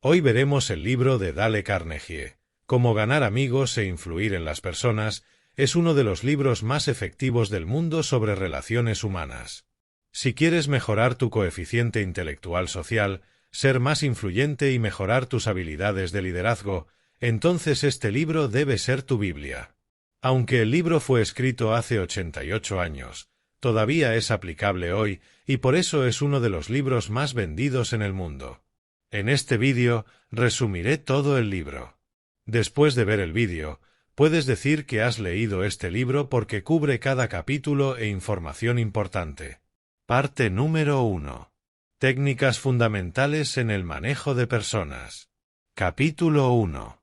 Hoy veremos el libro de Dale Carnegie. Cómo ganar amigos e influir en las personas es uno de los libros más efectivos del mundo sobre relaciones humanas. Si quieres mejorar tu coeficiente intelectual social, ser más influyente y mejorar tus habilidades de liderazgo, entonces este libro debe ser tu Biblia. Aunque el libro fue escrito hace 88 años, todavía es aplicable hoy y por eso es uno de los libros más vendidos en el mundo. En este vídeo resumiré todo el libro. Después de ver el vídeo, puedes decir que has leído este libro porque cubre cada capítulo e información importante. Parte número 1. Técnicas fundamentales en el manejo de personas. Capítulo 1.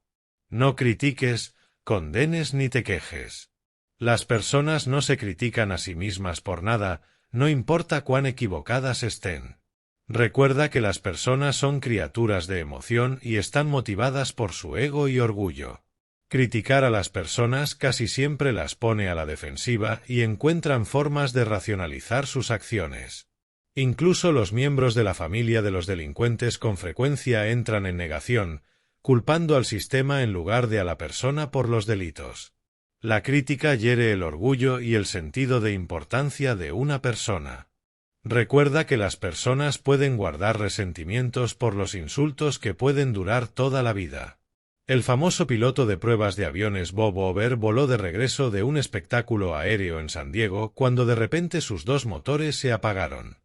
No critiques, condenes ni te quejes. Las personas no se critican a sí mismas por nada, no importa cuán equivocadas estén. Recuerda que las personas son criaturas de emoción y están motivadas por su ego y orgullo. Criticar a las personas casi siempre las pone a la defensiva y encuentran formas de racionalizar sus acciones. Incluso los miembros de la familia de los delincuentes con frecuencia entran en negación, culpando al sistema en lugar de a la persona por los delitos. La crítica hiere el orgullo y el sentido de importancia de una persona. Recuerda que las personas pueden guardar resentimientos por los insultos que pueden durar toda la vida. El famoso piloto de pruebas de aviones Bob Over voló de regreso de un espectáculo aéreo en San Diego cuando de repente sus dos motores se apagaron.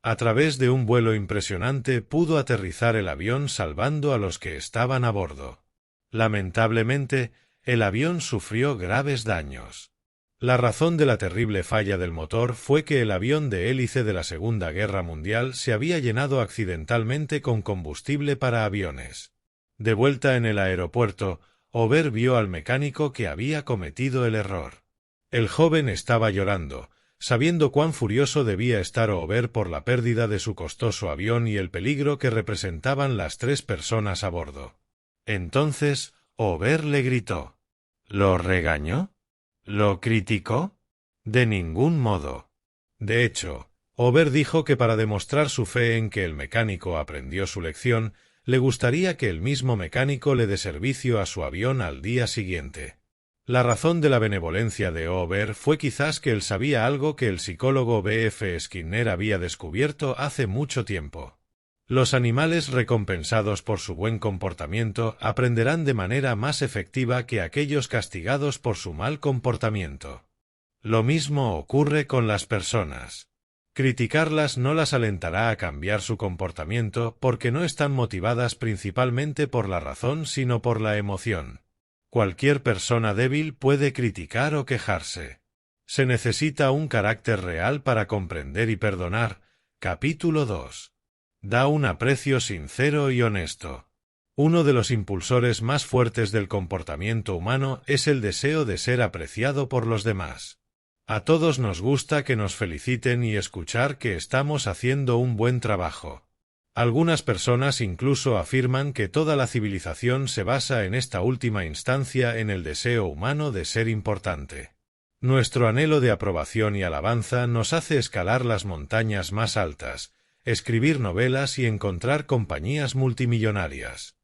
A través de un vuelo impresionante pudo aterrizar el avión salvando a los que estaban a bordo. Lamentablemente, el avión sufrió graves daños. La razón de la terrible falla del motor fue que el avión de hélice de la Segunda Guerra Mundial se había llenado accidentalmente con combustible para aviones. De vuelta en el aeropuerto, Over vio al mecánico que había cometido el error. El joven estaba llorando, sabiendo cuán furioso debía estar Over por la pérdida de su costoso avión y el peligro que representaban las 3 personas a bordo. Entonces, Over le gritó. ¿Lo regañó? ¿Lo criticó? De ningún modo. De hecho, Over dijo que para demostrar su fe en que el mecánico aprendió su lección, le gustaría que el mismo mecánico le dé servicio a su avión al día siguiente. La razón de la benevolencia de Over fue quizás que él sabía algo que el psicólogo B.F. Skinner había descubierto hace mucho tiempo. Los animales recompensados por su buen comportamiento aprenderán de manera más efectiva que aquellos castigados por su mal comportamiento. Lo mismo ocurre con las personas. Criticarlas no las alentará a cambiar su comportamiento porque no están motivadas principalmente por la razón sino por la emoción. Cualquier persona débil puede criticar o quejarse. Se necesita un carácter real para comprender y perdonar. Capítulo 2. Da un aprecio sincero y honesto. Uno de los impulsores más fuertes del comportamiento humano es el deseo de ser apreciado por los demás. A todos nos gusta que nos feliciten y escuchar que estamos haciendo un buen trabajo. Algunas personas incluso afirman que toda la civilización se basa en esta última instancia en el deseo humano de ser importante. Nuestro anhelo de aprobación y alabanza nos hace escalar las montañas más altas, escribir novelas y encontrar compañías multimillonarias.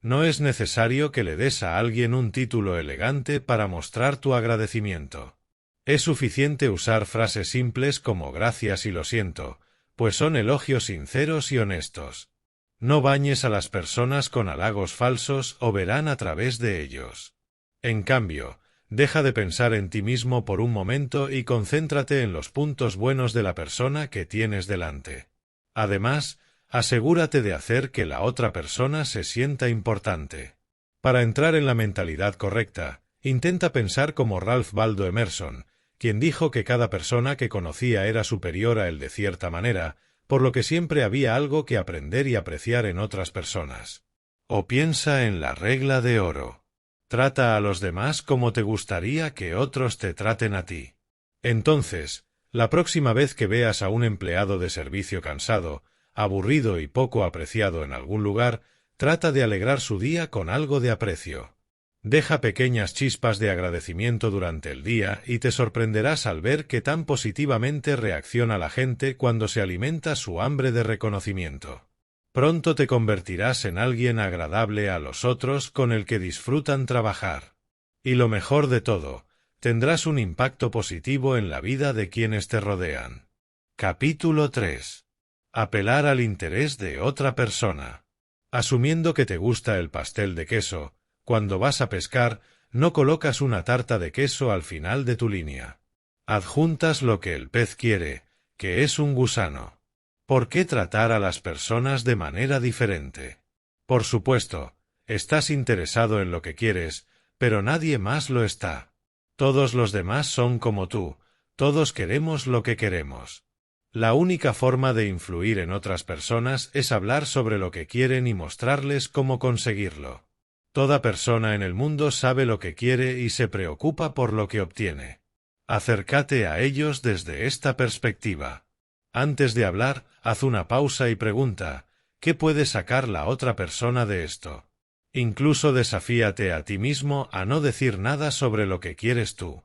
No es necesario que le des a alguien un título elegante para mostrar tu agradecimiento. Es suficiente usar frases simples como gracias y lo siento, pues son elogios sinceros y honestos. No bañes a las personas con halagos falsos o verán a través de ellos. En cambio, deja de pensar en ti mismo por un momento y concéntrate en los puntos buenos de la persona que tienes delante. Además, asegúrate de hacer que la otra persona se sienta importante. Para entrar en la mentalidad correcta, intenta pensar como Ralph Waldo Emerson, quien dijo que cada persona que conocía era superior a él de cierta manera, por lo que siempre había algo que aprender y apreciar en otras personas. O piensa en la regla de oro. Trata a los demás como te gustaría que otros te traten a ti. Entonces, la próxima vez que veas a un empleado de servicio cansado, aburrido y poco apreciado en algún lugar, trata de alegrar su día con algo de aprecio. Deja pequeñas chispas de agradecimiento durante el día y te sorprenderás al ver qué tan positivamente reacciona la gente cuando se alimenta su hambre de reconocimiento. Pronto te convertirás en alguien agradable a los otros con el que disfrutan trabajar. Y lo mejor de todo, tendrás un impacto positivo en la vida de quienes te rodean. Capítulo 3. Apelar al interés de otra persona. Asumiendo que te gusta el pastel de queso, cuando vas a pescar, no colocas una tarta de queso al final de tu línea. Adjuntas lo que el pez quiere, que es un gusano. ¿Por qué tratar a las personas de manera diferente? Por supuesto, estás interesado en lo que quieres, pero nadie más lo está. Todos los demás son como tú, todos queremos lo que queremos. La única forma de influir en otras personas es hablar sobre lo que quieren y mostrarles cómo conseguirlo. Toda persona en el mundo sabe lo que quiere y se preocupa por lo que obtiene. Acércate a ellos desde esta perspectiva. Antes de hablar, haz una pausa y pregunta, ¿qué puede sacar la otra persona de esto? Incluso desafíate a ti mismo a no decir nada sobre lo que quieres tú.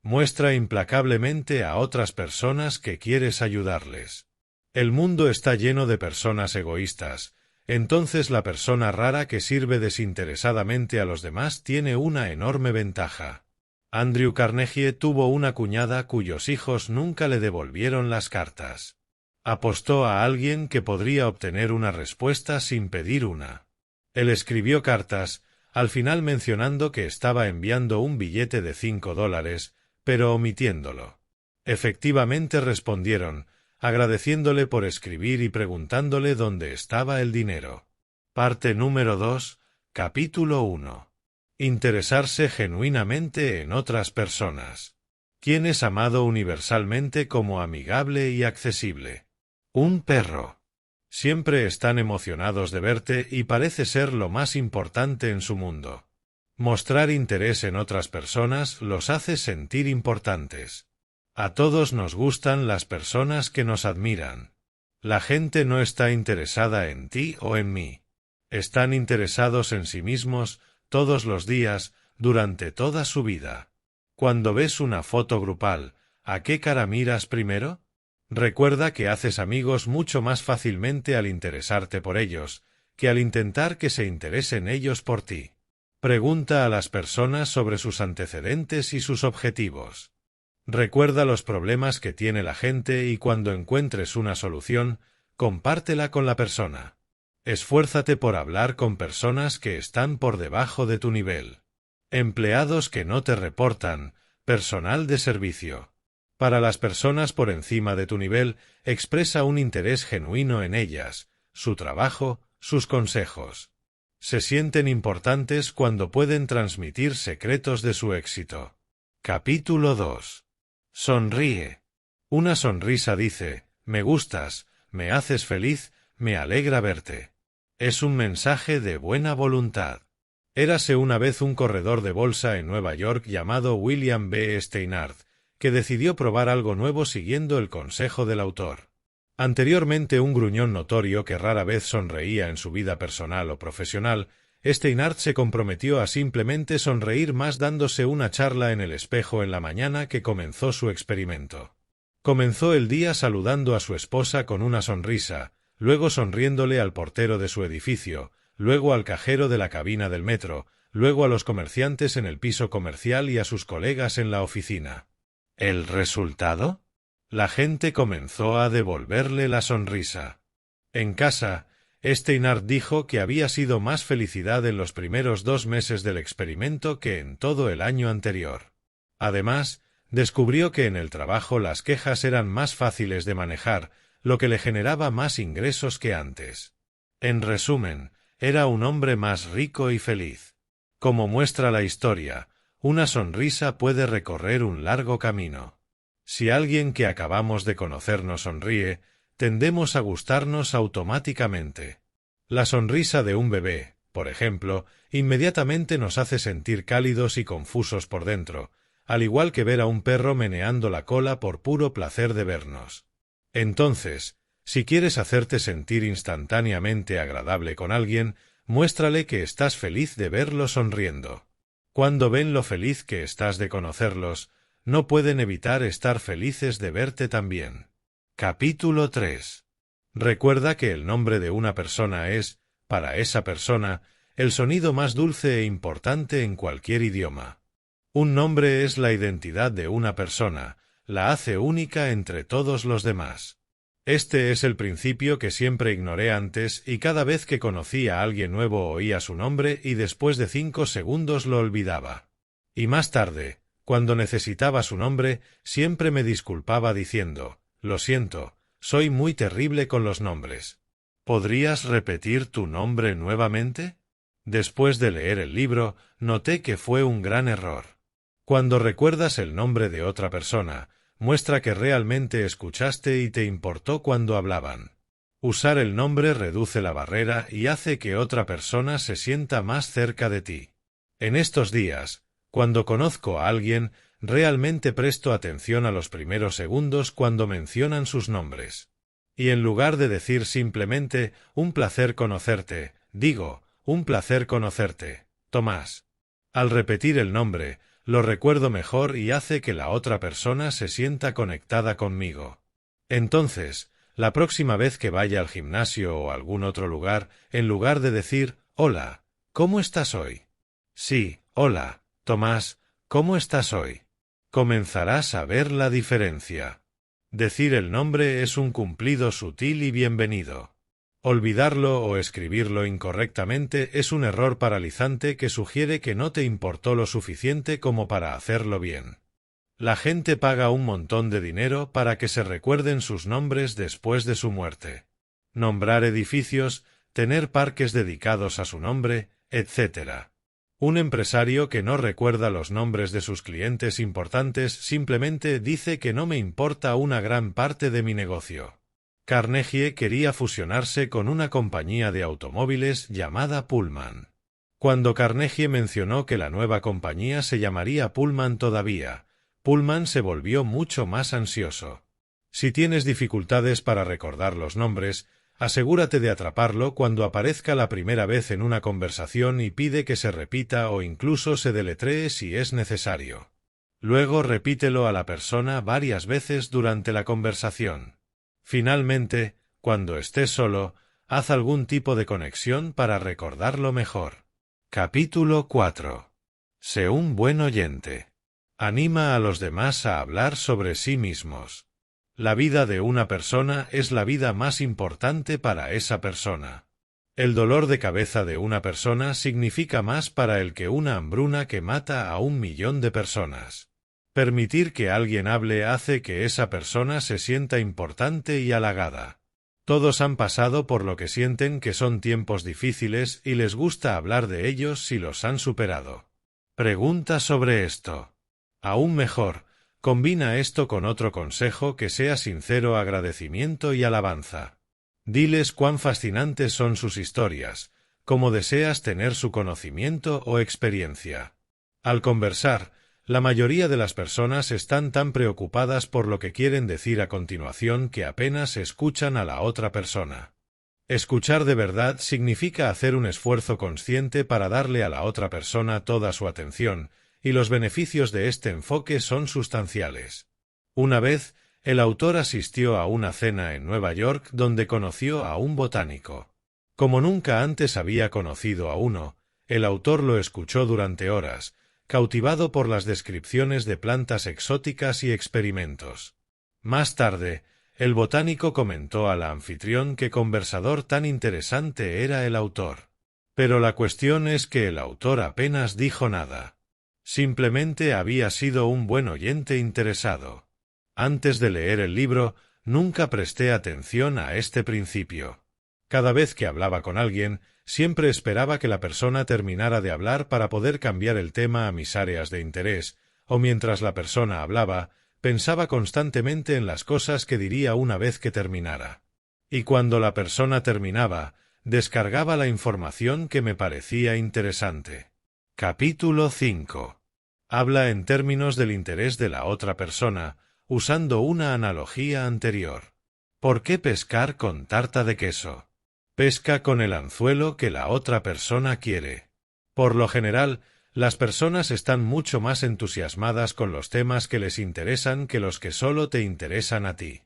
Muestra implacablemente a otras personas que quieres ayudarles. El mundo está lleno de personas egoístas, entonces la persona rara que sirve desinteresadamente a los demás tiene una enorme ventaja. Andrew Carnegie tuvo una cuñada cuyos hijos nunca le devolvieron las cartas. Apostó a alguien que podría obtener una respuesta sin pedir una. Él escribió cartas, al final mencionando que estaba enviando un billete de $5, pero omitiéndolo. Efectivamente respondieron, agradeciéndole por escribir y preguntándole dónde estaba el dinero. Parte número 2, capítulo 1. Interesarse genuinamente en otras personas. ¿Quién es amado universalmente como amigable y accesible? Un perro. Siempre están emocionados de verte y parece ser lo más importante en su mundo. Mostrar interés en otras personas los hace sentir importantes. A todos nos gustan las personas que nos admiran. La gente no está interesada en ti o en mí. Están interesados en sí mismos, todos los días, durante toda su vida. Cuando ves una foto grupal, ¿a qué cara miras primero? Recuerda que haces amigos mucho más fácilmente al interesarte por ellos, que al intentar que se interesen ellos por ti. Pregunta a las personas sobre sus antecedentes y sus objetivos. Recuerda los problemas que tiene la gente y cuando encuentres una solución, compártela con la persona. Esfuérzate por hablar con personas que están por debajo de tu nivel. Empleados que no te reportan, personal de servicio. Para las personas por encima de tu nivel, expresa un interés genuino en ellas, su trabajo, sus consejos. Se sienten importantes cuando pueden transmitir secretos de su éxito. Capítulo 2. Sonríe. Una sonrisa dice, me gustas, me haces feliz, me alegra verte. Es un mensaje de buena voluntad. Érase una vez un corredor de bolsa en Nueva York llamado William B. Steinhardt, que decidió probar algo nuevo siguiendo el consejo del autor. Anteriormente un gruñón notorio que rara vez sonreía en su vida personal o profesional, Steinhardt se comprometió a simplemente sonreír más dándose una charla en el espejo en la mañana que comenzó su experimento. Comenzó el día saludando a su esposa con una sonrisa, luego sonriéndole al portero de su edificio, luego al cajero de la cabina del metro, luego a los comerciantes en el piso comercial y a sus colegas en la oficina. ¿El resultado? La gente comenzó a devolverle la sonrisa. En casa, Steinhardt dijo que había sido más felicidad en los primeros 2 meses del experimento que en todo el año anterior. Además, descubrió que en el trabajo las quejas eran más fáciles de manejar, lo que le generaba más ingresos que antes. En resumen, era un hombre más rico y feliz. Como muestra la historia, una sonrisa puede recorrer un largo camino. Si alguien que acabamos de conocer nos sonríe, tendemos a gustarnos automáticamente. La sonrisa de un bebé, por ejemplo, inmediatamente nos hace sentir cálidos y confusos por dentro, al igual que ver a un perro meneando la cola por puro placer de vernos. Entonces, si quieres hacerte sentir instantáneamente agradable con alguien, muéstrale que estás feliz de verlo sonriendo. Cuando ven lo feliz que estás de conocerlos, no pueden evitar estar felices de verte también. Capítulo 3. Recuerda que el nombre de una persona es, para esa persona, el sonido más dulce e importante en cualquier idioma. Un nombre es la identidad de una persona, la hace única entre todos los demás. Este es el principio que siempre ignoré antes y cada vez que conocí a alguien nuevo oía su nombre y después de 5 segundos lo olvidaba. Y más tarde, cuando necesitaba su nombre, siempre me disculpaba diciendo, «Lo siento, soy muy terrible con los nombres. ¿Podrías repetir tu nombre nuevamente?» Después de leer el libro, noté que fue un gran error. Cuando recuerdas el nombre de otra persona, muestra que realmente escuchaste y te importó cuando hablaban. Usar el nombre reduce la barrera y hace que otra persona se sienta más cerca de ti. En estos días, cuando conozco a alguien, realmente presto atención a los primeros segundos cuando mencionan sus nombres. Y en lugar de decir simplemente, «un placer conocerte», digo, «un placer conocerte, Tomás». Al repetir el nombre, lo recuerdo mejor y hace que la otra persona se sienta conectada conmigo. Entonces, la próxima vez que vaya al gimnasio o algún otro lugar, en lugar de decir, «Hola, ¿cómo estás hoy?», sí, «Hola, Tomás, ¿cómo estás hoy?», comenzarás a ver la diferencia. Decir el nombre es un cumplido sutil y bienvenido. Olvidarlo o escribirlo incorrectamente es un error paralizante que sugiere que no te importó lo suficiente como para hacerlo bien. La gente paga un montón de dinero para que se recuerden sus nombres después de su muerte. Nombrar edificios, tener parques dedicados a su nombre, etc. Un empresario que no recuerda los nombres de sus clientes importantes simplemente dice que no me importa una gran parte de mi negocio. Carnegie quería fusionarse con una compañía de automóviles llamada Pullman. Cuando Carnegie mencionó que la nueva compañía se llamaría Pullman todavía, Pullman se volvió mucho más ansioso. Si tienes dificultades para recordar los nombres, asegúrate de atraparlo cuando aparezca la primera vez en una conversación y pide que se repita o incluso se deletree si es necesario. Luego repítelo a la persona varias veces durante la conversación. Finalmente, cuando estés solo, haz algún tipo de conexión para recordarlo mejor. Capítulo 4. Sé un buen oyente. Anima a los demás a hablar sobre sí mismos. La vida de una persona es la vida más importante para esa persona. El dolor de cabeza de una persona significa más para él que una hambruna que mata a 1.000.000 de personas. Permitir que alguien hable hace que esa persona se sienta importante y halagada. Todos han pasado por lo que sienten que son tiempos difíciles y les gusta hablar de ellos si los han superado. Pregunta sobre esto. Aún mejor, combina esto con otro consejo que sea sincero agradecimiento y alabanza. Diles cuán fascinantes son sus historias, cómo deseas tener su conocimiento o experiencia. Al conversar, la mayoría de las personas están tan preocupadas por lo que quieren decir a continuación que apenas escuchan a la otra persona. Escuchar de verdad significa hacer un esfuerzo consciente para darle a la otra persona toda su atención, y los beneficios de este enfoque son sustanciales. Una vez, el autor asistió a una cena en Nueva York donde conoció a un botánico. Como nunca antes había conocido a uno, el autor lo escuchó durante horas, cautivado por las descripciones de plantas exóticas y experimentos. Más tarde, el botánico comentó al anfitrión qué conversador tan interesante era el autor. Pero la cuestión es que el autor apenas dijo nada. Simplemente había sido un buen oyente interesado. Antes de leer el libro, nunca presté atención a este principio. Cada vez que hablaba con alguien, siempre esperaba que la persona terminara de hablar para poder cambiar el tema a mis áreas de interés, o mientras la persona hablaba, pensaba constantemente en las cosas que diría una vez que terminara. Y cuando la persona terminaba, descargaba la información que me parecía interesante. Capítulo 5. Habla en términos del interés de la otra persona, usando una analogía anterior. ¿Por qué pescar con tarta de queso? Pesca con el anzuelo que la otra persona quiere. Por lo general, las personas están mucho más entusiasmadas con los temas que les interesan que los que solo te interesan a ti.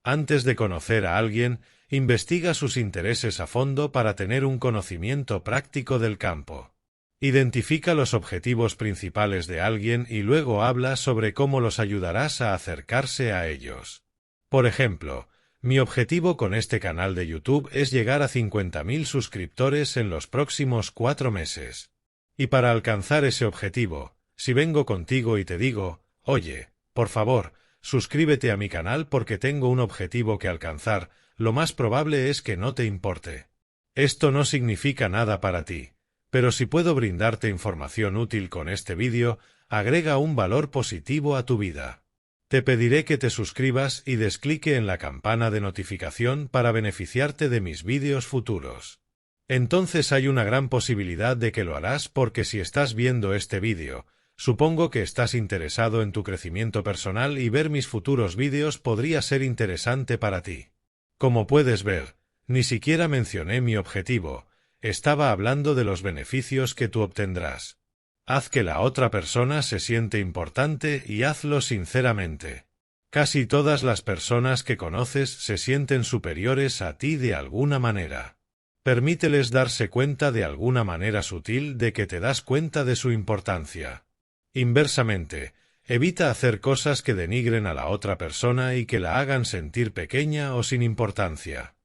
Antes de conocer a alguien, investiga sus intereses a fondo para tener un conocimiento práctico del campo. Identifica los objetivos principales de alguien y luego habla sobre cómo los ayudarás a acercarse a ellos. Por ejemplo, mi objetivo con este canal de YouTube es llegar a 50.000 suscriptores en los próximos 4 meses. Y para alcanzar ese objetivo, si vengo contigo y te digo, oye, por favor, suscríbete a mi canal porque tengo un objetivo que alcanzar, lo más probable es que no te importe. Esto no significa nada para ti, pero si puedo brindarte información útil con este vídeo, agrega un valor positivo a tu vida. Te pediré que te suscribas y des clic en la campana de notificación para beneficiarte de mis vídeos futuros. Entonces hay una gran posibilidad de que lo harás porque si estás viendo este vídeo, supongo que estás interesado en tu crecimiento personal y ver mis futuros vídeos podría ser interesante para ti. Como puedes ver, ni siquiera mencioné mi objetivo, estaba hablando de los beneficios que tú obtendrás. Haz que la otra persona se siente importante y hazlo sinceramente. Casi todas las personas que conoces se sienten superiores a ti de alguna manera. Permíteles darse cuenta de alguna manera sutil de que te das cuenta de su importancia. Inversamente, evita hacer cosas que denigren a la otra persona y que la hagan sentir pequeña o sin importancia.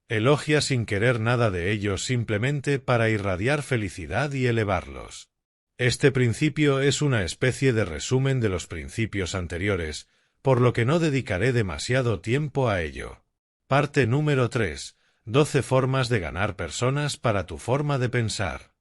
Elogia sin querer nada de ellos simplemente para irradiar felicidad y elevarlos. Este principio es una especie de resumen de los principios anteriores, por lo que no dedicaré demasiado tiempo a ello. Parte número 3. 12 formas de ganar personas para tu forma de pensar.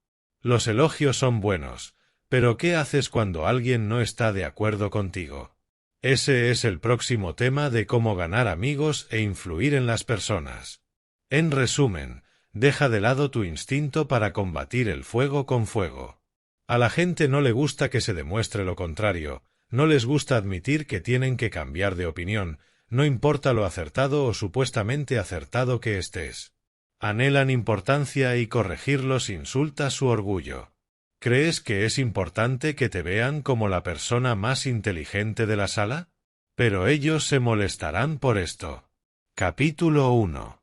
Los elogios son buenos, pero ¿qué haces cuando alguien no está de acuerdo contigo? Ese es el próximo tema de cómo ganar amigos e influir en las personas. En resumen, deja de lado tu instinto para combatir el fuego con fuego. A la gente no le gusta que se demuestre lo contrario, no les gusta admitir que tienen que cambiar de opinión, no importa lo acertado o supuestamente acertado que estés. Anhelan importancia y corregirlos insulta su orgullo. ¿Crees que es importante que te vean como la persona más inteligente de la sala? Pero ellos se molestarán por esto. Capítulo 1.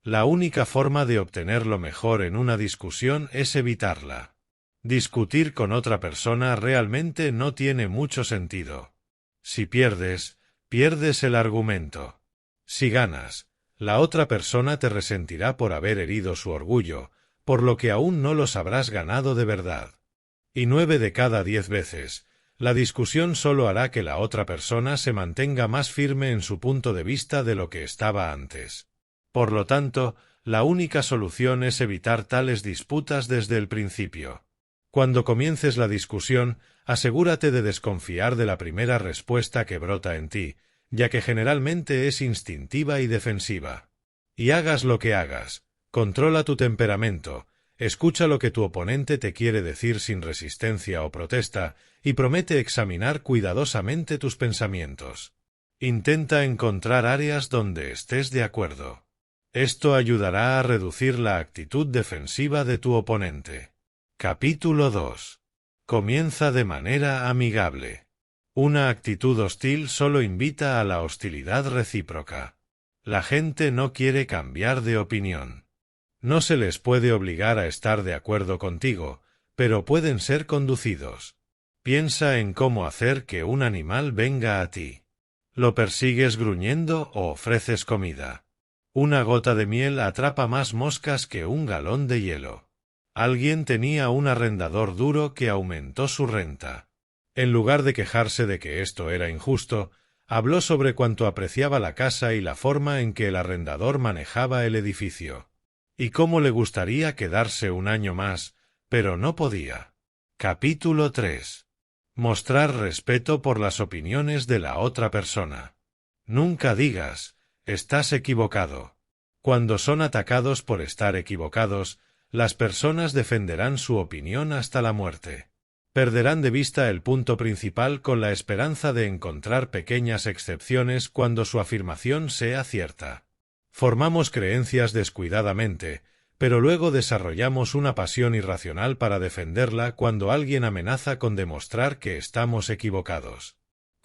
La única forma de obtener lo mejor en una discusión es evitarla. Discutir con otra persona realmente no tiene mucho sentido. Si pierdes, pierdes el argumento. Si ganas, la otra persona te resentirá por haber herido su orgullo, por lo que aún no los habrás ganado de verdad. Y 9 de cada 10 veces, la discusión solo hará que la otra persona se mantenga más firme en su punto de vista de lo que estaba antes. Por lo tanto, la única solución es evitar tales disputas desde el principio. Cuando comiences la discusión, asegúrate de desconfiar de la primera respuesta que brota en ti, ya que generalmente es instintiva y defensiva. Y hagas lo que hagas, controla tu temperamento, escucha lo que tu oponente te quiere decir sin resistencia o protesta, y promete examinar cuidadosamente tus pensamientos. Intenta encontrar áreas donde estés de acuerdo. Esto ayudará a reducir la actitud defensiva de tu oponente. Capítulo 2. Comienza de manera amigable. Una actitud hostil solo invita a la hostilidad recíproca. La gente no quiere cambiar de opinión. No se les puede obligar a estar de acuerdo contigo, pero pueden ser conducidos. Piensa en cómo hacer que un animal venga a ti. ¿Lo persigues gruñendo o ofreces comida? Una gota de miel atrapa más moscas que un galón de hielo. Alguien tenía un arrendador duro que aumentó su renta. En lugar de quejarse de que esto era injusto, habló sobre cuánto apreciaba la casa y la forma en que el arrendador manejaba el edificio. Y cómo le gustaría quedarse un año más, pero no podía. Capítulo 3. Mostrar respeto por las opiniones de la otra persona. Nunca digas, estás equivocado. Cuando son atacados por estar equivocados, las personas defenderán su opinión hasta la muerte. Perderán de vista el punto principal con la esperanza de encontrar pequeñas excepciones cuando su afirmación sea cierta. Formamos creencias descuidadamente, pero luego desarrollamos una pasión irracional para defenderla cuando alguien amenaza con demostrar que estamos equivocados.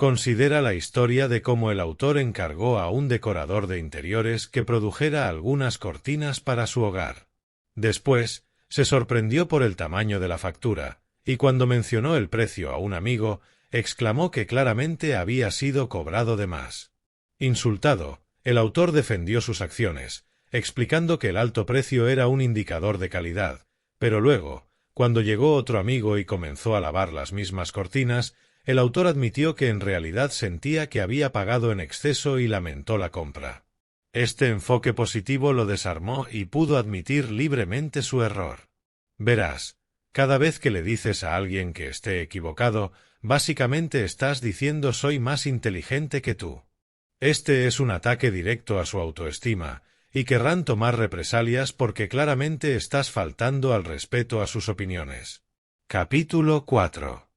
Considera la historia de cómo el autor encargó a un decorador de interiores que produjera algunas cortinas para su hogar. Después, se sorprendió por el tamaño de la factura, y cuando mencionó el precio a un amigo, exclamó que claramente había sido cobrado de más. Insultado, el autor defendió sus acciones, explicando que el alto precio era un indicador de calidad, pero luego, cuando llegó otro amigo y comenzó a lavar las mismas cortinas, el autor admitió que en realidad sentía que había pagado en exceso y lamentó la compra. Este enfoque positivo lo desarmó y pudo admitir libremente su error. Verás, cada vez que le dices a alguien que esté equivocado, básicamente estás diciendo soy más inteligente que tú. Este es un ataque directo a su autoestima, y querrán tomar represalias porque claramente estás faltando al respeto a sus opiniones. Capítulo 4.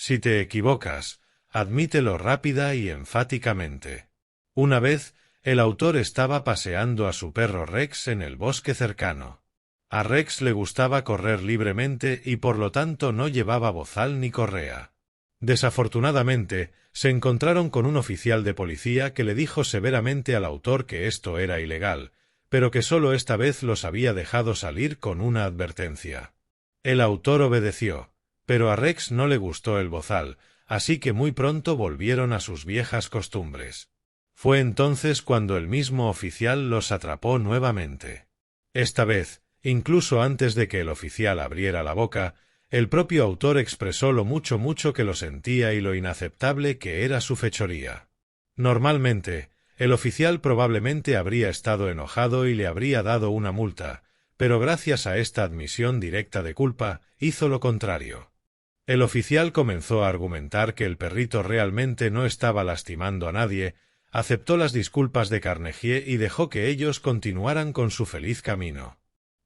Si te equivocas, admítelo rápida y enfáticamente. Una vez, el autor estaba paseando a su perro Rex en el bosque cercano. A Rex le gustaba correr libremente y por lo tanto no llevaba bozal ni correa. Desafortunadamente, se encontraron con un oficial de policía que le dijo severamente al autor que esto era ilegal, pero que solo esta vez los había dejado salir con una advertencia. El autor obedeció, pero a Rex no le gustó el bozal, así que muy pronto volvieron a sus viejas costumbres. Fue entonces cuando el mismo oficial los atrapó nuevamente. Esta vez, incluso antes de que el oficial abriera la boca, el propio autor expresó lo mucho que lo sentía y lo inaceptable que era su fechoría. Normalmente, el oficial probablemente habría estado enojado y le habría dado una multa, pero gracias a esta admisión directa de culpa, hizo lo contrario. El oficial comenzó a argumentar que el perrito realmente no estaba lastimando a nadie, aceptó las disculpas de Carnegie y dejó que ellos continuaran con su feliz camino.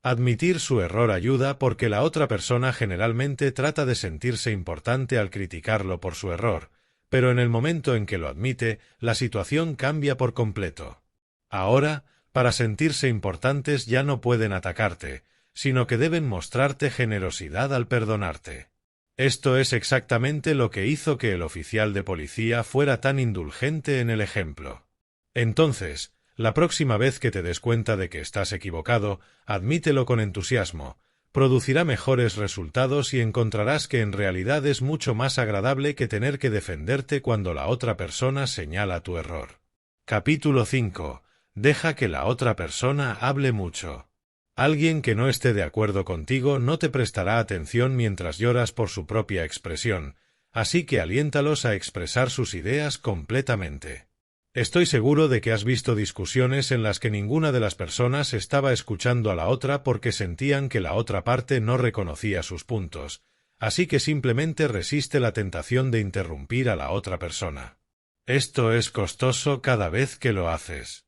Admitir su error ayuda porque la otra persona generalmente trata de sentirse importante al criticarlo por su error, pero en el momento en que lo admite, la situación cambia por completo. Ahora, para sentirse importantes ya no pueden atacarte, sino que deben mostrarte generosidad al perdonarte. Esto es exactamente lo que hizo que el oficial de policía fuera tan indulgente en el ejemplo. Entonces, la próxima vez que te des cuenta de que estás equivocado, admítelo con entusiasmo, producirá mejores resultados y encontrarás que en realidad es mucho más agradable que tener que defenderte cuando la otra persona señala tu error. Capítulo 5. Deja que la otra persona hable mucho. Alguien que no esté de acuerdo contigo no te prestará atención mientras lloras por su propia expresión, así que aliéntalos a expresar sus ideas completamente. Estoy seguro de que has visto discusiones en las que ninguna de las personas estaba escuchando a la otra porque sentían que la otra parte no reconocía sus puntos, así que simplemente resiste la tentación de interrumpir a la otra persona. Esto es costoso cada vez que lo haces.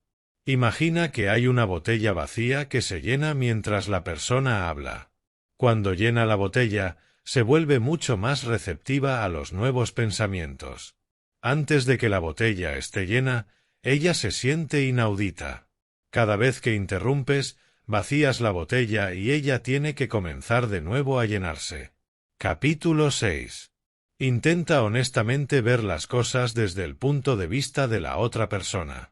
Imagina que hay una botella vacía que se llena mientras la persona habla. Cuando llena la botella, se vuelve mucho más receptiva a los nuevos pensamientos. Antes de que la botella esté llena, ella se siente inaudita. Cada vez que interrumpes, vacías la botella y ella tiene que comenzar de nuevo a llenarse. Capítulo 6. Intenta honestamente ver las cosas desde el punto de vista de la otra persona.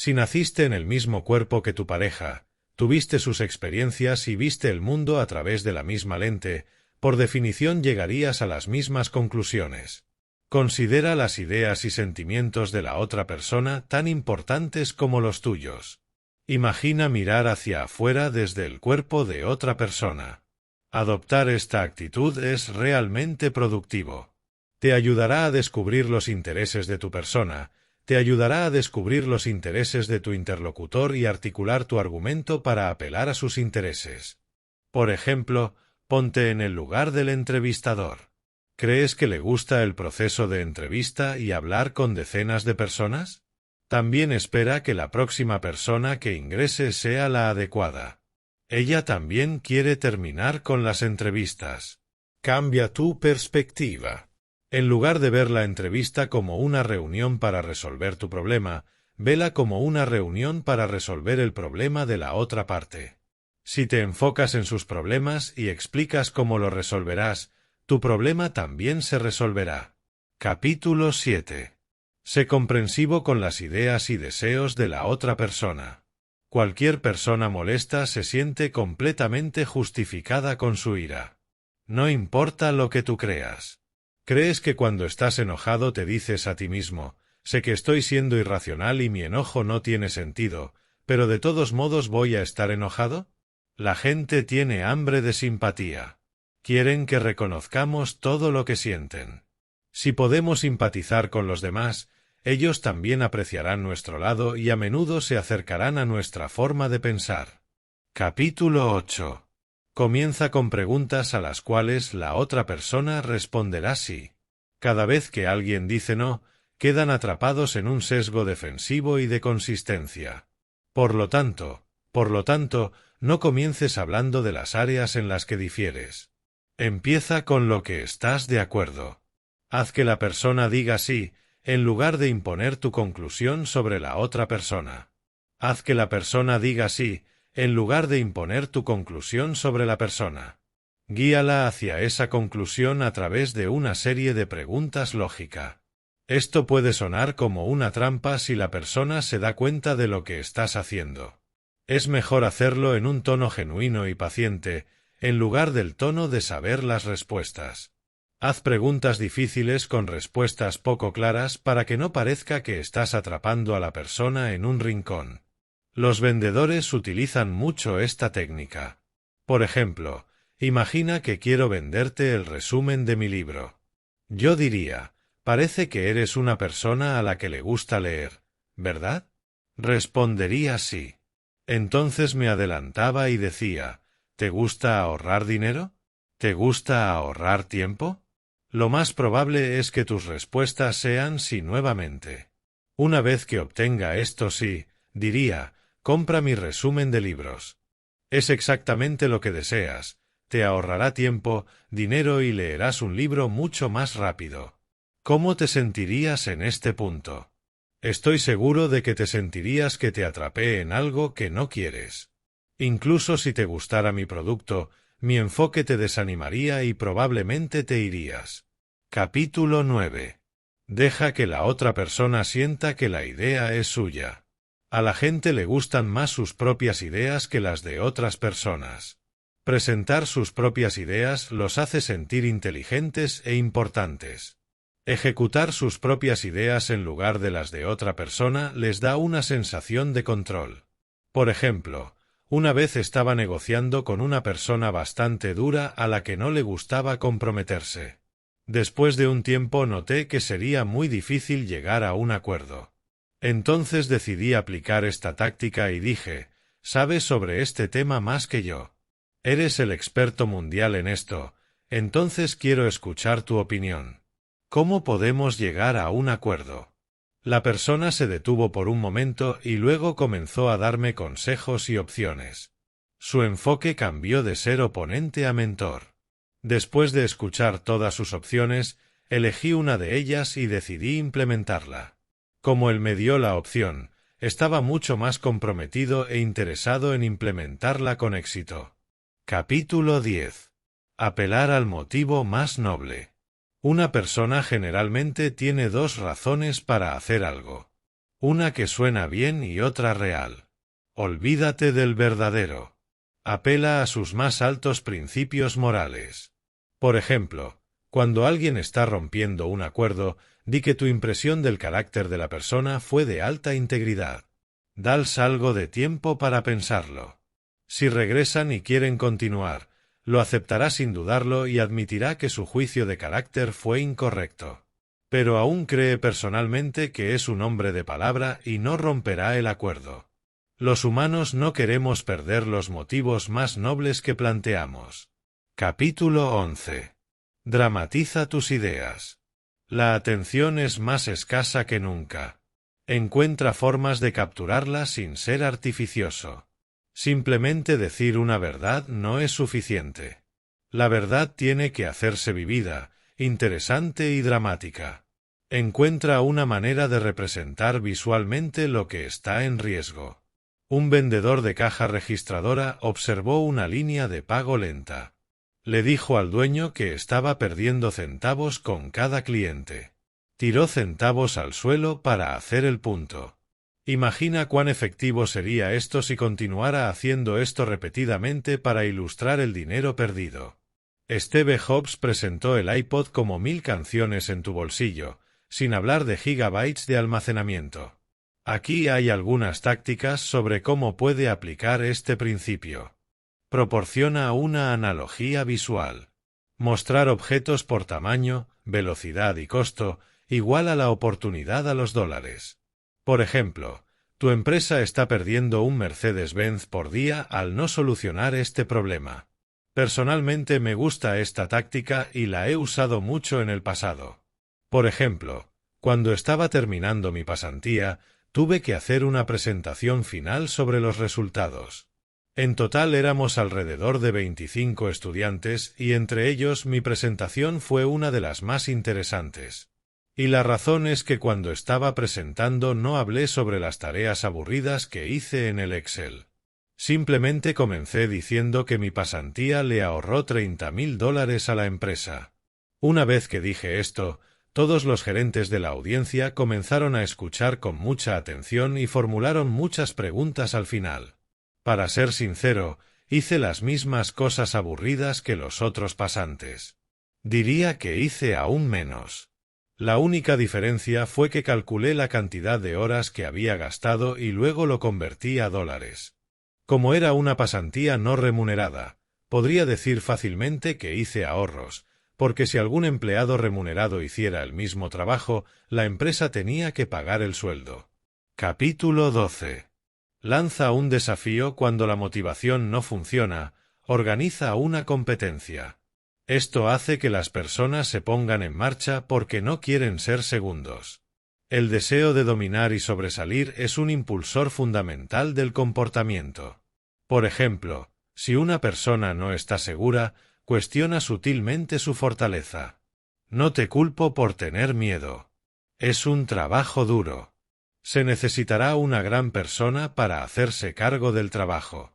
Si naciste en el mismo cuerpo que tu pareja, tuviste sus experiencias y viste el mundo a través de la misma lente, por definición llegarías a las mismas conclusiones. Considera las ideas y sentimientos de la otra persona tan importantes como los tuyos. Imagina mirar hacia afuera desde el cuerpo de otra persona. Adoptar esta actitud es realmente productivo. Te ayudará a descubrir los intereses de tu persona, te ayudará a descubrir los intereses de tu interlocutor y articular tu argumento para apelar a sus intereses. Por ejemplo, ponte en el lugar del entrevistador. ¿Crees que le gusta el proceso de entrevista y hablar con decenas de personas? También espera que la próxima persona que ingrese sea la adecuada. Ella también quiere terminar con las entrevistas. Cambia tu perspectiva. En lugar de ver la entrevista como una reunión para resolver tu problema, vela como una reunión para resolver el problema de la otra parte. Si te enfocas en sus problemas y explicas cómo lo resolverás, tu problema también se resolverá. Capítulo 7. Sé comprensivo con las ideas y deseos de la otra persona. Cualquier persona molesta se siente completamente justificada con su ira. No importa lo que tú creas. ¿Crees que cuando estás enojado te dices a ti mismo, sé que estoy siendo irracional y mi enojo no tiene sentido, pero de todos modos voy a estar enojado? La gente tiene hambre de simpatía. Quieren que reconozcamos todo lo que sienten. Si podemos simpatizar con los demás, ellos también apreciarán nuestro lado y a menudo se acercarán a nuestra forma de pensar. Capítulo 8. Comienza con preguntas a las cuales la otra persona responderá sí. Cada vez que alguien dice no, quedan atrapados en un sesgo defensivo y de consistencia. Por lo tanto, no comiences hablando de las áreas en las que difieres. Empieza con lo que estás de acuerdo. Haz que la persona diga sí, en lugar de imponer tu conclusión sobre la otra persona. Haz que la persona diga sí, en lugar de imponer tu conclusión sobre la persona. Guíala hacia esa conclusión a través de una serie de preguntas lógicas. Esto puede sonar como una trampa si la persona se da cuenta de lo que estás haciendo. Es mejor hacerlo en un tono genuino y paciente, en lugar del tono de saber las respuestas. Haz preguntas difíciles con respuestas poco claras para que no parezca que estás atrapando a la persona en un rincón. Los vendedores utilizan mucho esta técnica. Por ejemplo, imagina que quiero venderte el resumen de mi libro. Yo diría, parece que eres una persona a la que le gusta leer, ¿verdad? Respondería sí. Entonces me adelantaba y decía, ¿te gusta ahorrar dinero? ¿Te gusta ahorrar tiempo? Lo más probable es que tus respuestas sean sí nuevamente. Una vez que obtenga esto sí, diría, compra mi resumen de libros. Es exactamente lo que deseas, te ahorrará tiempo, dinero y leerás un libro mucho más rápido. ¿Cómo te sentirías en este punto? Estoy seguro de que te sentirías que te atrapé en algo que no quieres. Incluso si te gustara mi producto, mi enfoque te desanimaría y probablemente te irías. Capítulo 9. Deja que la otra persona sienta que la idea es suya. A la gente le gustan más sus propias ideas que las de otras personas. Presentar sus propias ideas los hace sentir inteligentes e importantes. Ejecutar sus propias ideas en lugar de las de otra persona les da una sensación de control. Por ejemplo, una vez estaba negociando con una persona bastante dura a la que no le gustaba comprometerse. Después de un tiempo noté que sería muy difícil llegar a un acuerdo. Entonces decidí aplicar esta táctica y dije, sabes sobre este tema más que yo. Eres el experto mundial en esto, entonces quiero escuchar tu opinión. ¿Cómo podemos llegar a un acuerdo? La persona se detuvo por un momento y luego comenzó a darme consejos y opciones. Su enfoque cambió de ser oponente a mentor. Después de escuchar todas sus opciones, elegí una de ellas y decidí implementarla. Como él me dio la opción, estaba mucho más comprometido e interesado en implementarla con éxito. Capítulo 10. Apelar al motivo más noble. Una persona generalmente tiene dos razones para hacer algo. Una que suena bien y otra real. Olvídate del verdadero. Apela a sus más altos principios morales. Por ejemplo, cuando alguien está rompiendo un acuerdo, di que tu impresión del carácter de la persona fue de alta integridad. Dales algo de tiempo para pensarlo. Si regresan y quieren continuar, lo aceptará sin dudarlo y admitirá que su juicio de carácter fue incorrecto. Pero aún cree personalmente que es un hombre de palabra y no romperá el acuerdo. Los humanos no queremos perder los motivos más nobles que planteamos. Capítulo 11. Dramatiza tus ideas. La atención es más escasa que nunca. Encuentra formas de capturarla sin ser artificioso. Simplemente decir una verdad no es suficiente. La verdad tiene que hacerse vivida, interesante y dramática. Encuentra una manera de representar visualmente lo que está en riesgo. Un vendedor de caja registradora observó una línea de pago lenta. Le dijo al dueño que estaba perdiendo centavos con cada cliente. Tiró centavos al suelo para hacer el punto. Imagina cuán efectivo sería esto si continuara haciendo esto repetidamente para ilustrar el dinero perdido. Steve Jobs presentó el iPod como 1000 canciones en tu bolsillo, sin hablar de gigabytes de almacenamiento. Aquí hay algunas tácticas sobre cómo puede aplicar este principio. Proporciona una analogía visual. Mostrar objetos por tamaño, velocidad y costo iguala la oportunidad a los dólares. Por ejemplo, tu empresa está perdiendo un Mercedes-Benz por día al no solucionar este problema. Personalmente me gusta esta táctica y la he usado mucho en el pasado. Por ejemplo, cuando estaba terminando mi pasantía, tuve que hacer una presentación final sobre los resultados. En total éramos alrededor de 25 estudiantes y entre ellos mi presentación fue una de las más interesantes. Y la razón es que cuando estaba presentando no hablé sobre las tareas aburridas que hice en el Excel. Simplemente comencé diciendo que mi pasantía le ahorró $30,000 a la empresa. Una vez que dije esto, todos los gerentes de la audiencia comenzaron a escuchar con mucha atención y formularon muchas preguntas al final. Para ser sincero, hice las mismas cosas aburridas que los otros pasantes. Diría que hice aún menos. La única diferencia fue que calculé la cantidad de horas que había gastado y luego lo convertí a dólares. Como era una pasantía no remunerada, podría decir fácilmente que hice ahorros, porque si algún empleado remunerado hiciera el mismo trabajo, la empresa tenía que pagar el sueldo. Capítulo 12. Lanza un desafío cuando la motivación no funciona, organiza una competencia. Esto hace que las personas se pongan en marcha porque no quieren ser segundos. El deseo de dominar y sobresalir es un impulsor fundamental del comportamiento. Por ejemplo, si una persona no está segura, cuestiona sutilmente su fortaleza. No te culpo por tener miedo. Es un trabajo duro. Se necesitará una gran persona para hacerse cargo del trabajo.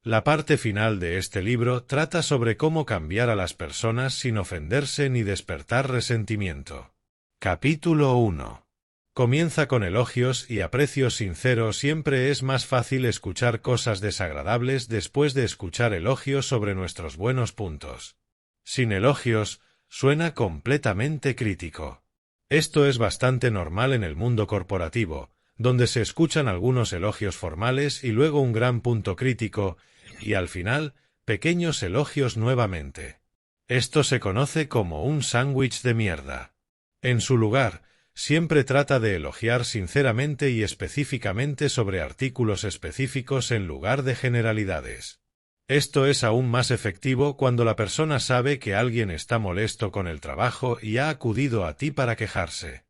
La parte final de este libro trata sobre cómo cambiar a las personas sin ofenderse ni despertar resentimiento. Capítulo 1. Comienza con elogios y aprecio sincero. Siempre es más fácil escuchar cosas desagradables después de escuchar elogios sobre nuestros buenos puntos. Sin elogios, suena completamente crítico. Esto es bastante normal en el mundo corporativo, donde se escuchan algunos elogios formales y luego un gran punto crítico, y al final, pequeños elogios nuevamente. Esto se conoce como un sándwich de mierda. En su lugar, siempre trata de elogiar sinceramente y específicamente sobre artículos específicos en lugar de generalidades. Esto es aún más efectivo cuando la persona sabe que alguien está molesto con el trabajo y ha acudido a ti para quejarse.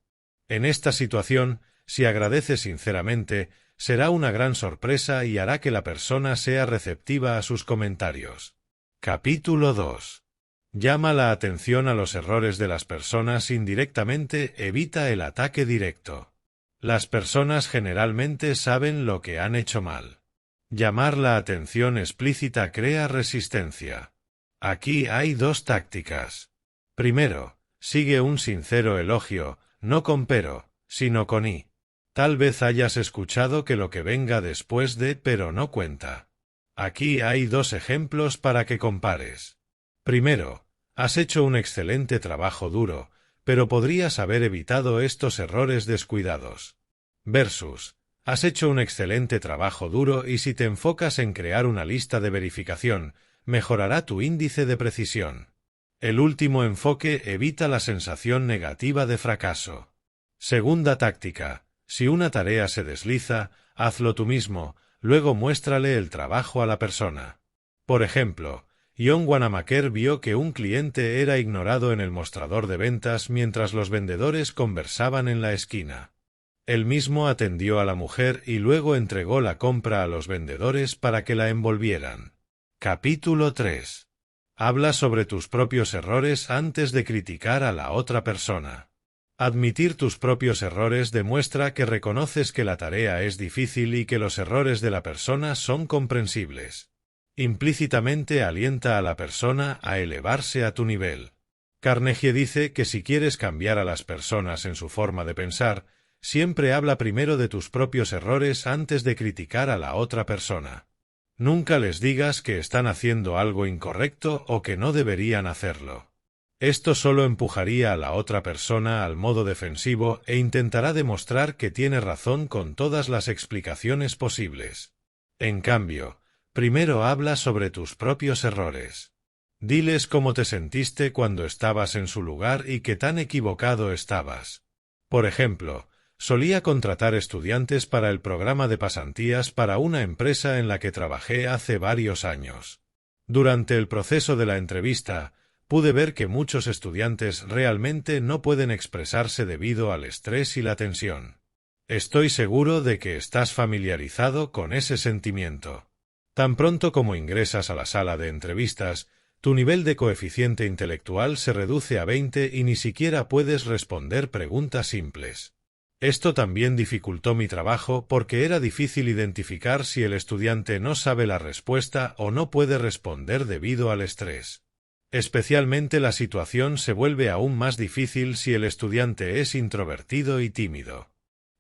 En esta situación, si agradeces sinceramente, será una gran sorpresa y hará que la persona sea receptiva a sus comentarios. Capítulo 2. Llama la atención a los errores de las personas indirectamente, evita el ataque directo. Las personas generalmente saben lo que han hecho mal. Llamar la atención explícita crea resistencia. Aquí hay dos tácticas. Primero, sigue un sincero elogio, no con pero, sino con y. Tal vez hayas escuchado que lo que venga después de pero no cuenta. Aquí hay dos ejemplos para que compares. Primero, has hecho un excelente trabajo duro, pero podrías haber evitado estos errores descuidados. Versus, has hecho un excelente trabajo duro y si te enfocas en crear una lista de verificación, mejorará tu índice de precisión. El último enfoque evita la sensación negativa de fracaso. Segunda táctica, si una tarea se desliza, hazlo tú mismo, luego muéstrale el trabajo a la persona. Por ejemplo, John Wanamaker vio que un cliente era ignorado en el mostrador de ventas mientras los vendedores conversaban en la esquina. Él mismo atendió a la mujer y luego entregó la compra a los vendedores para que la envolvieran. Capítulo 3. Habla sobre tus propios errores antes de criticar a la otra persona. Admitir tus propios errores demuestra que reconoces que la tarea es difícil y que los errores de la persona son comprensibles. Implícitamente alienta a la persona a elevarse a tu nivel. Carnegie dice que si quieres cambiar a las personas en su forma de pensar, siempre habla primero de tus propios errores antes de criticar a la otra persona. Nunca les digas que están haciendo algo incorrecto o que no deberían hacerlo. Esto solo empujaría a la otra persona al modo defensivo e intentará demostrar que tiene razón con todas las explicaciones posibles. En cambio, primero habla sobre tus propios errores. Diles cómo te sentiste cuando estabas en su lugar y qué tan equivocado estabas. Por ejemplo, solía contratar estudiantes para el programa de pasantías para una empresa en la que trabajé hace varios años. Durante el proceso de la entrevista, pude ver que muchos estudiantes realmente no pueden expresarse debido al estrés y la tensión. Estoy seguro de que estás familiarizado con ese sentimiento. Tan pronto como ingresas a la sala de entrevistas, tu nivel de coeficiente intelectual se reduce a 20 y ni siquiera puedes responder preguntas simples. Esto también dificultó mi trabajo porque era difícil identificar si el estudiante no sabe la respuesta o no puede responder debido al estrés. Especialmente la situación se vuelve aún más difícil si el estudiante es introvertido y tímido.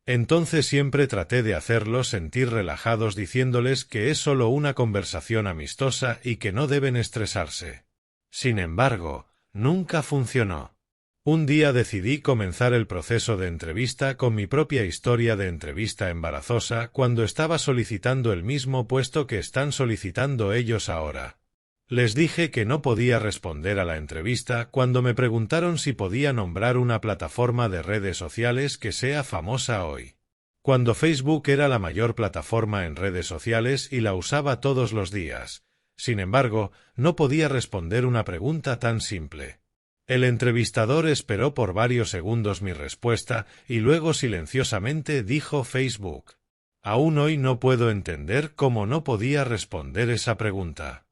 Entonces siempre traté de hacerlos sentir relajados diciéndoles que es solo una conversación amistosa y que no deben estresarse. Sin embargo, nunca funcionó. Un día decidí comenzar el proceso de entrevista con mi propia historia de entrevista embarazosa cuando estaba solicitando el mismo puesto que están solicitando ellos ahora. Les dije que no podía responder a la entrevista cuando me preguntaron si podía nombrar una plataforma de redes sociales que sea famosa hoy. Cuando Facebook era la mayor plataforma en redes sociales y la usaba todos los días. Sin embargo, no podía responder una pregunta tan simple. El entrevistador esperó por varios segundos mi respuesta y luego silenciosamente dijo Facebook. Aún hoy no puedo entender cómo no podía responder esa pregunta.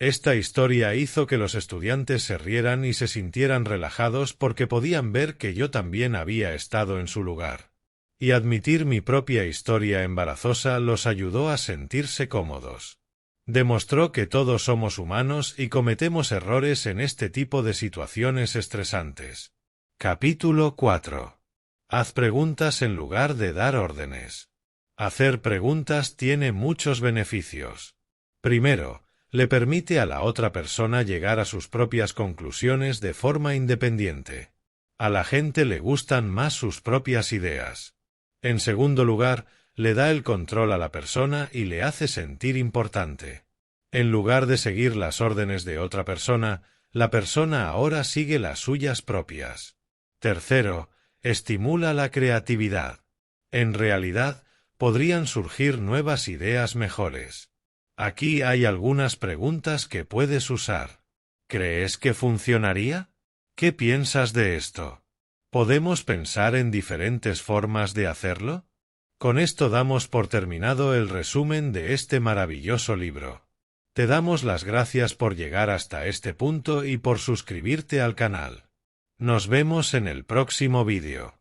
Esta historia hizo que los estudiantes se rieran y se sintieran relajados porque podían ver que yo también había estado en su lugar. Y admitir mi propia historia embarazosa los ayudó a sentirse cómodos. Demostró que todos somos humanos y cometemos errores en este tipo de situaciones estresantes. Capítulo 4. Haz preguntas en lugar de dar órdenes. Hacer preguntas tiene muchos beneficios. Primero, le permite a la otra persona llegar a sus propias conclusiones de forma independiente. A la gente le gustan más sus propias ideas. En segundo lugar, le da el control a la persona y le hace sentir importante. En lugar de seguir las órdenes de otra persona, la persona ahora sigue las suyas propias. Tercero, estimula la creatividad. En realidad, podrían surgir nuevas ideas mejores. Aquí hay algunas preguntas que puedes usar. ¿Crees que funcionaría? ¿Qué piensas de esto? ¿Podemos pensar en diferentes formas de hacerlo? Con esto damos por terminado el resumen de este maravilloso libro. Te damos las gracias por llegar hasta este punto y por suscribirte al canal. Nos vemos en el próximo vídeo.